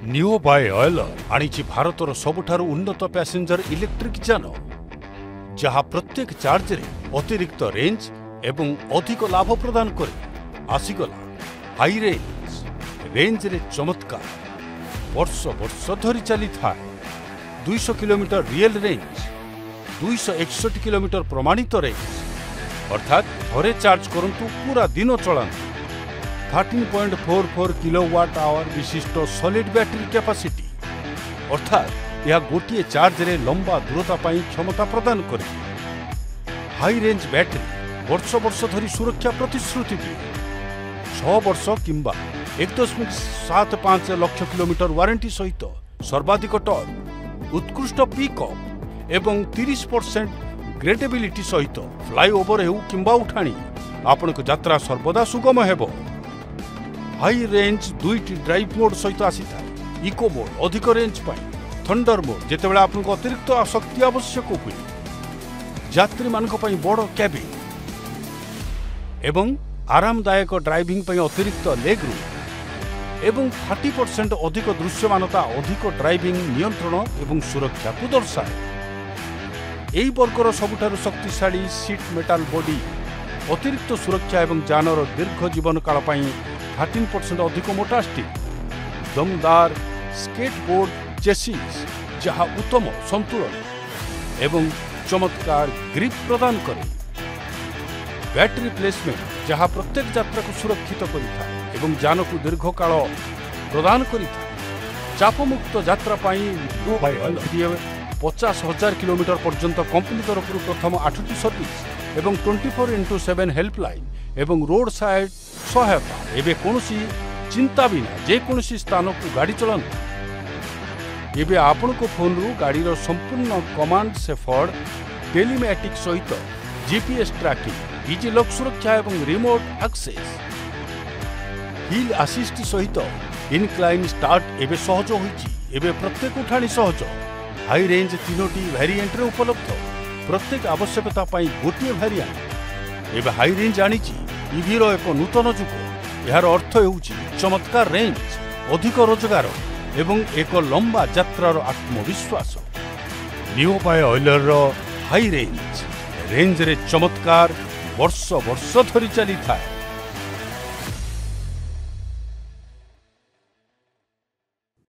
Neo बाय Euler आनिछि भारतर सबुठारु उन्नत passenger electric जान जहाँ प्रत्येक चार्ज रे अतिरिक्त रेंज एवं अधिक लाभ प्रदान करे। आसीगला हाई रेंज रे चमत्कार वर्ष वर्ष धरी चली थाए। 200 किलोमीटर रियल रेंज, 261 किलोमीटर प्रमाणित रेंज अर्थात थरे चार्ज करंतु पूरा दिन चलांतु। 13.44 किलोवाट आवर विशिष्ट सॉलिड बैटरी कैपेसिटी अर्थात यह गोटे चार्ज रे लंबा दूरता पाई क्षमता प्रदान करे। हाई रेंज बैटरी वर्ष वर्ष धरी सुरक्षा प्रतिश्रुति दिए। 6 वर्ष किंबा 1.75 लाख किलोमीटर वारंटी सहित सर्वाधिक टॉर्क, उत्कृष्ट पिकअप एवं 30% ग्रेडेबिलिटी सहित फ्लाईओवर हेउ किंबा उठाणी आपनक यात्रा सर्वदा सुगम हेबो। हाई रेंज दुईटी ड्राइव मोड सहित आसी थाए। इको मोड अधिक रेंज पाई, थंडर मोड जेतेबेले आपनको अतिरिक्त शक्ति आवश्यक हुए, यात्री मानक पई बड़ कैबिन एवं आरामदायक ड्राइविंग पई अतिरिक्त लेग रूम एवं 30% अधिक दृश्यमानता अधिक ड्राइविंग नियंत्रण एवं सुरक्षा को दर्शाए। एही वर्गर सबुठारु शक्तिशाली सीट मेटाल बॉडी अतिरिक्त सुरक्षा एवं जानर दीर्घ जीवन काल पई 13% अधिक मोटा स्टील, दमदार स्केटबोर्ड चेसिस जहाँ उत्तम संतुलन एवं चमत्कार ग्रिप प्रदान करे। बैटरी प्लेसमेंट जहाँ प्रत्येक यात्रा को सुरक्षित करिଥାଏ एवं जान को दीर्घ काल प्रदान करिଥାଏ। चापमुक्त यात्रा पाई 50,000 किलोमीटर पर्यंत कंपनी तरफ प्रथम 8टी सर्विस एवं 24x7 हेल्पलाइन एवं रोड साइड सहायता। एबे कोनोसी चिंता बिना जेकोसी स्थान को गाड़ी चलांतु। एबे आपण को फोन रु गाड़ी रो संपूर्ण कमांड से फॉर्ड टेलीमैटिक सहित जीपीएस ट्रैकिंग, इजी लॉक सुरक्षा एवं रिमोट एक्सेस, हिल असिस्ट सहित इनक्लाइन स्टार्ट एबे सहज होईची। एबे प्रत्येक उठाणी सहज। हाई रेंज 3टी वेरिएंट रे उपलब्ध। प्रत्येक आवश्यकता पाई गोटे वेरिएंट। एबे हाई रेंज आनीची ईवीर एक नूतन जुग। यार अर्थ हेउची चमत्कार रेंज, अधिक रोजगार एवं एक लंबा यात्रार आत्मविश्वास। निओ बाय ऑयलर हाई रेंज रे चमत्कार वर्ष वर्ष धरी चली थाए।